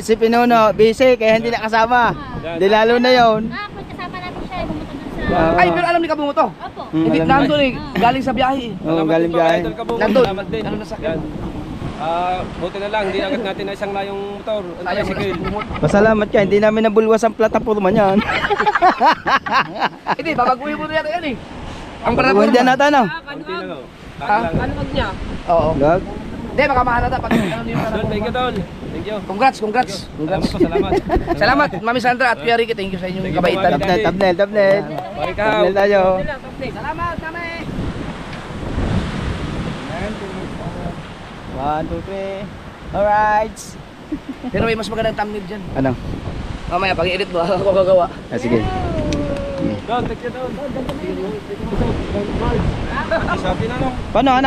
Si Pinuno, busy kaya hindi nakasama. Di lalo na yon. Kung kasama namin siya, pumunta dun sa... Ay, pero alam ni Kabungo to. Opo. Hindi nandun eh, galing sa biyahe. Galing biyahe. Nandun. Salamat din. Ano nasakyan? Buti na lang, hindi agad natin na isang layong motor. Ang tricycle. Pasalamat ka, hindi namin nabulwas ang plataforma niyan. Hindi, babaguhin mo na yan eh. Ang Hindi na natin, no? Konti lang, oh. Ano niya? Oo. Gag. Hindi, baka mahal na pag ano yung Don, thank you, Don. Thank you. Congrats. Salamat po, salamat. Salamat, Mami Sandra at Kuya Ricky. Thank you sa inyong kabaitan. Tabnet. Bye, Kahaw. Tabnet tayo. Salamat, kami. 1, 2, 3. Alright. Pero may mas magandang thumbnail dyan. Ano? Mamaya, pag i-edit mo, ako gagawa. Sige. Don, thank you, Don. Sabi na, no? Paano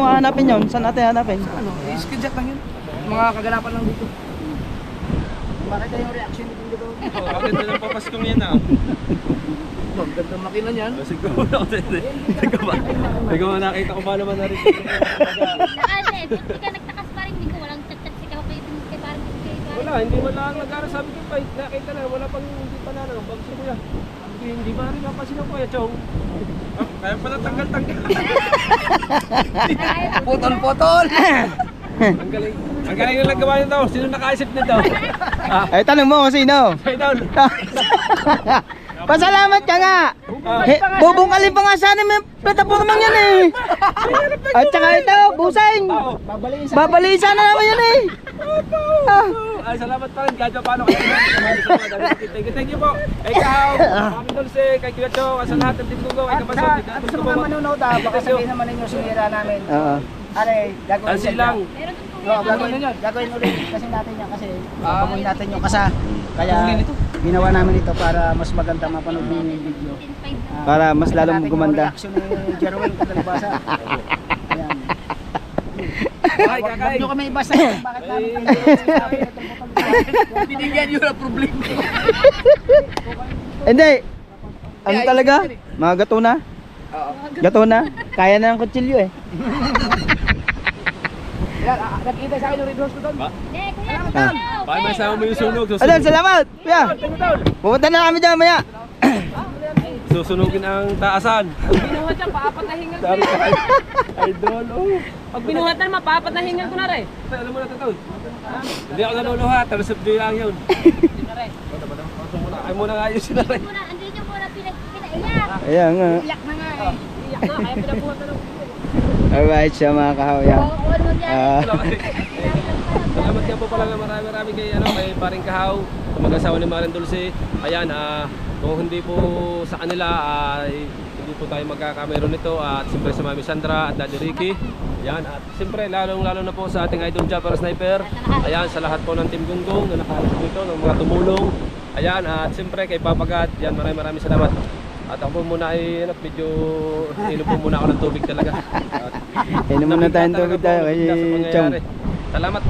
hanapin yon? Saan natin hanapin? Ano, i-screenshot lang yun. Mga kaganapan lang dito. Makita yung reaction nito dito. Bakit na lang papaskong yan, ah? Ang ganda ng makina niyan. Siguro na ako Ikaw nakita ko pa naman na rin. Kasi, hindi ka nagtakas pa rin, hindi ko walang chat-chat si Kaho kay parang Wala, hindi mo lang nag-aras. Sabi ko pa, nakita na, wala pang hindi pa na, bagso ko yan. Hindi ba rin napasin ako Kuya Chong? Kaya pala tanggal-tanggal. Putol-putol. Ang galing yung nagawa nito. Sino nakaisip nito? Ay, tanong mo kung sino. Idol. Pasalamat ka nga. Bubungkalin pa nga sana may plataforma yan eh. At saka ito, busing. Babaliin sana naman yan eh. Ay, salamat pa rin. Kahit paano kayo. Thank you po. Kay Kahaw, Mami Dulce, kay Kuya Chong, sa lahat ng Team Gonggong, kay Kapasok. At sa mga manunood baka sabihin naman ninyo sinira namin. Oo. Are, gagawin Tansin lang. Gagawin ulit kasi natin yan kasi gagawin natin yung kasa. Kaya ginawa namin ito para mas maganda mapanood ninyo yung video. Para mas lalong gumanda. Reaction ni Jerwin Katalibasa. Ayan. Ay, Huwag kakay. nyo kami ibasa kung bakit namin sinabi itong butang. Binigyan yun ang problema. Hindi. Ano talaga? Mga gato na? Gato na? Kaya na ng kutsilyo eh. Nakikita sa akin yung red horse ko doon. Baka masama mo yung sunog. Adan, salamat! Kuya! Pupunta na kami dyan maya. Susunugin ang taasan. Binuhat yan, paapat na hingal ko rin. Idol, oh. Pag binuhatan, mapaapat na hingal ko na rin. Alam mo na ito. Hindi ako naluluha, talusap lang yun. Ay muna nga ayusin na rin. Andun yung muna pinaiyak. Ayan nga. Iyak na nga eh. Iyak na, kaya pinabuhatan ng Alright siya mga kahawya. Oo, ano yan? Salamat nga po pala na marami kay paring Kahaw, sa mag-asawa ni Marin Dulce. Ayan, kung hindi po sa kanila ay hindi po tayo magkakameron nito. At siyempre sa Mami Sandra at Daddy Ricky. Ayan, at siyempre lalo na po sa ating Idol Japper Sniper. Ayan, sa lahat po ng Team Gonggong na nakahalap dito, ng mga tumulong. Ayan, at siyempre kay Papa God. Ayan, maraming salamat. At ako po muna ay medyo inom po muna ako ng tubig talaga. Inom muna tayong tubig tayo kay Chong. Salamat.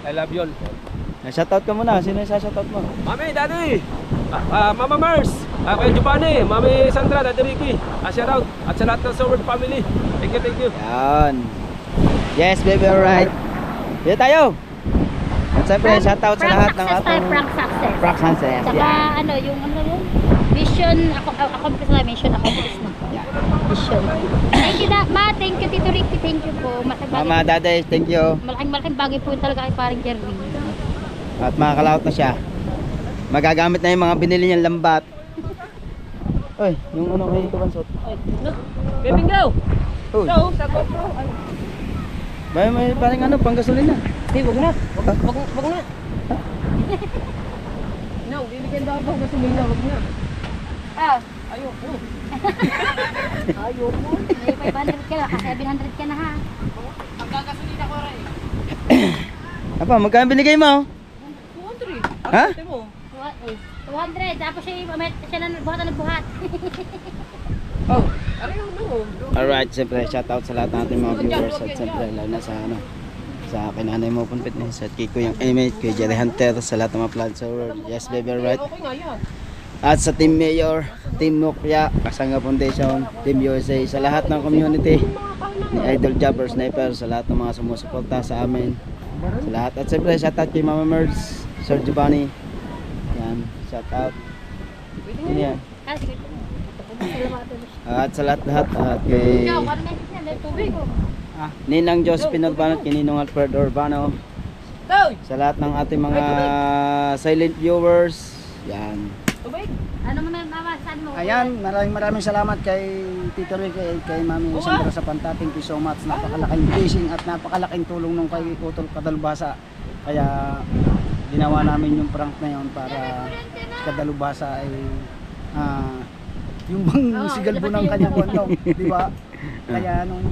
I love you all. Shoutout ka muna. Sino yung shoutout mo? Mami, Daddy, Mama Mars, kay Giovanni, Mami Sandra, Daddy Ricky, shout out. At sa lahat ng Sword family. Thank you. Yan. Yes baby, alright. Dito tayo. At siyempre, shoutout sa lahat ng success tayo, ating prank success. Prank Sunset. Saka ano, yung ano yun? Mission, accomplish na, mission accomplish na. Mission. Thank you ma, thank you Tito Ricky, thank you po. Mama, Daday, thank you. Malaking bagay po yun talaga kay parang Jerry. At makakalaot na siya. Magagamit na yung mga binili niyang lambat. Oy, yung ano kayo ito bansot? Bebing go! Uy. Sa GoPro. May parang ano, pang gasolina. Hindi, wag na. Wag na. No, bibigyan daw ako gasolina, wag na. Ah, Ayoko. ayoko. May 500 ka na, kasi 700 ka na ha. Ang gagasolina ko rin. Apa, magkano binigay mo? 200. Ha? Ate mo. 200, tapos siya na nagbuhat. Oh, areho no. Alright, siyempre shoutout sa lahat ng ating mga viewers at siyempre lalo na sa ano sa kinanay mo pong fitness at kay Kuyang Emate, kay Jerry Hunter, sa lahat ng mga plans sa world. Yes baby, right. Okay nga yan. At sa Team Mayor, Team Nukya, Kasanga Foundation, Team USA, sa lahat ng community ni Idol Jabber Sniper, sa lahat ng mga sumusuporta sa amin, sa lahat. At siyempre shoutout kay Mama Merz, Sir Giovanni, yan, shoutout. Yun yan. Ah, sige. At sa lahat at kay Ikaw, ano message niya? May tubig. Ninang Josephine Urbano, kay Ninong Alfred Urbano, sa lahat ng ating mga silent viewers, yan. Ano mo na mama, saan mo? Ayan, maraming salamat kay Tito Ricky, kay Mami Sandra sa Panta. Thank you so much. Napakalaking blessing at napakalaking tulong nung kay Utol Kadalubhasa. Kaya ginawa namin yung prank na yun para Kadalubhasa ay yung bang sigalbo ng kanyang ano, di ba? Kaya nung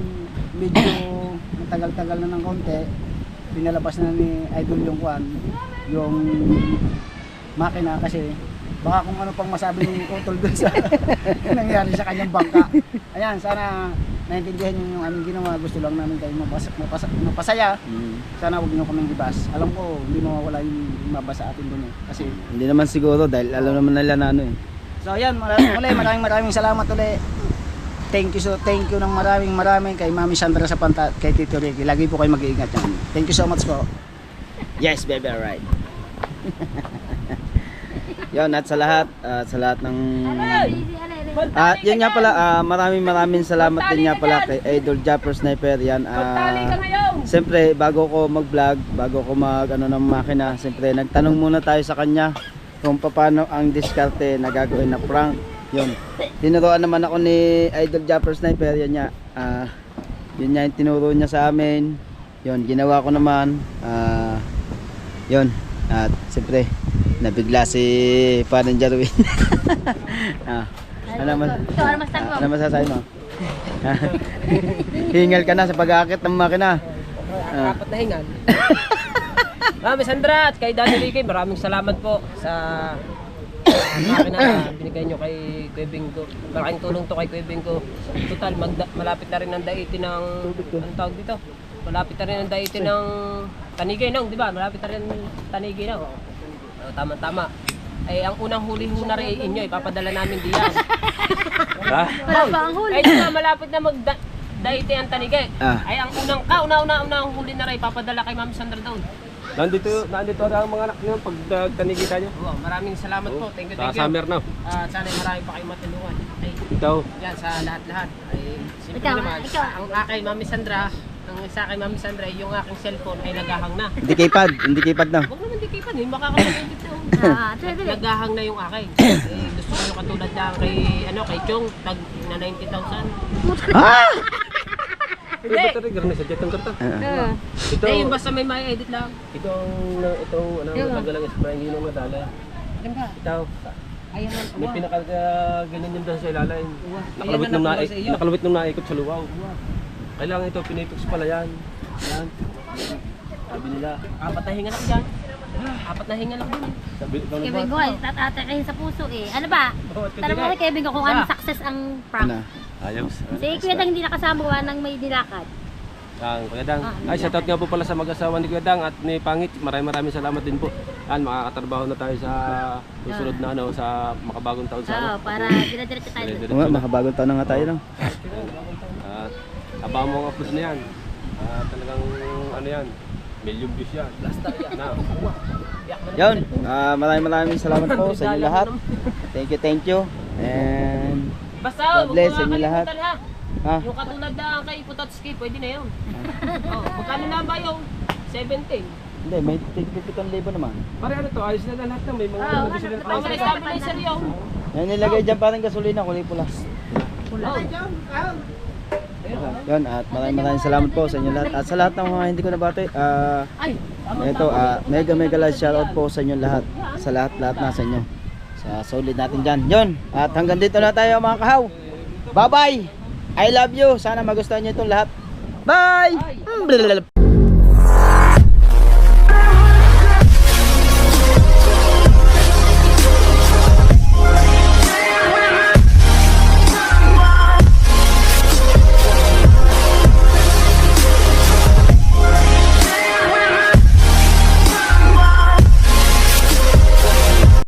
medyo matagal-tagal na ng konti, pinalabas na ni Idol yung kwan, yung makina kasi baka kung ano pang masabi ni Utol dun sa nangyari sa kanyang bangka. Ayan, sana naintindihan niyo yung aming ginawa. Gusto lang namin kayo mapasaya. Sana huwag niyo kaming ibas. Alam ko, hindi mawawala yung mabasa atin dun eh. Kasi Hindi naman siguro dahil alam naman nila na ano eh. so ayan, maraming salamat ulit. Thank you ng maraming kay Mami Sandra sa Panta, kay Tito Ricky. Lagi po kayo mag-iingat yan. Thank you so much po. Yes baby, alright. Yun, at sa lahat ng at yun nga pala, maraming salamat din nga pala kay Idol Jabber Sniper. Yan, siyempre bago ko mag-vlog, bago ko mag ano ng makina, siyempre nagtanong muna tayo sa kanya kung paano ang diskarte na gagawin na prank. Yun, tinuruan naman ako ni Idol Jabber Sniper. Yan niya, yun niya yung tinuro niya sa amin. Yun, ginawa ko naman. Yun, at siyempre nabigla si Parang Jarwin. Ano masasabi mo? Hingal ka na sa pag-aakit ng makina. Apat na hingal. Mami Sandra at kay Daddy Ricky, maraming salamat po sa makina na binigay nyo kay Kuya Bingo. Malaking tulong to kay Kuya Bingo. Total, malapit na rin ang daiti ng, anong tawag dito? Malapit na rin ang daiti ng Tanigay Nong, di ba? Malapit na rin Tanigay Nong. Tama-tama. Ay, ang unang huli ho na rin inyo, ipapadala namin diyan. Ha? Wala pa ang huli. Ay, di ba, malapit na daiti ang Tanigay. Ay, ang unang huli na rin, ipapadala kay Mami Sandra doon. Nandito ang mga anak niyo pag tanigita niyo. Oo, maraming salamat po. Thank you. Sa summer na. Sana marami pa kayong matulungan. Ay, Ikaw. yan, sa lahat-lahat. Ay, simple Ikaw, naman. ikaw. Ang aking Mami Sandra, yung aking cellphone ay naghahang na. Hindi keypad na. Huwag naman di kayo pa, hindi makakapag-edit na. Naghahang na yung akin. Gusto ko yung katulad lang kay Chong, tag na 90,000. Hindi. Ito rin, gano'n sa jet ang karta. Ito, Hindi, yung basta may edit lang. itong natagal ang spray, hindi nung nadala. Ito, may pinaka-ganyan yung dahil sa ilalim. Nakalawit nung naikot sa luwaw. Kailangan ito, pinipix pala yan. Yan. Sabi nila. Apat na hinga lang dyan. Apat na hinga lang dyan. Sabi ikaw na Kay ba? Bingo ay tatatakayin sa puso eh. Ano ba? Tara mo kay Bingo kung ano success ang prank. Ano? Ayos. Si Kuya Dang hindi nakasama gawa ng may dilakad. Ang Kuya Dang. Ay, shoutout nga po pala sa mag-asawa ni Kuya Dang at ni Pangit. Maraming salamat din po. Yan, makakatrabaho na tayo sa susunod na sa makabagong taon sa Oo, para dire-diretso tayo doon. Oo nga, makabagong taon na nga tayo lang. Abangan mo ang upload na yan. Talagang ano yan. Million views yan. Na. Yun, maraming salamat po sa inyo lahat. Thank you. And Basta, God bless sa inyo lahat. Ha? Yung katulad na kay Putatski, pwede na yun. Oh, magkano na ba yung 17? Hindi, may 57,000 naman. Pare ano to, ayos na lahat ng may mga Oh, gusto nila ang price. stabilizer yung. Yan nilagay dyan parang gasolina, kulay pula. Yun, at maraming salamat po sa inyo lahat. At sa lahat ng mga hindi ko nabati, ito, mega live shoutout po sa inyo lahat. Sa lahat na sa inyo. Sa solid natin dyan. Yun, at hanggang dito na tayo mga kahaw. Bye bye! I love you! Sana magustuhan nyo itong lahat. Bye!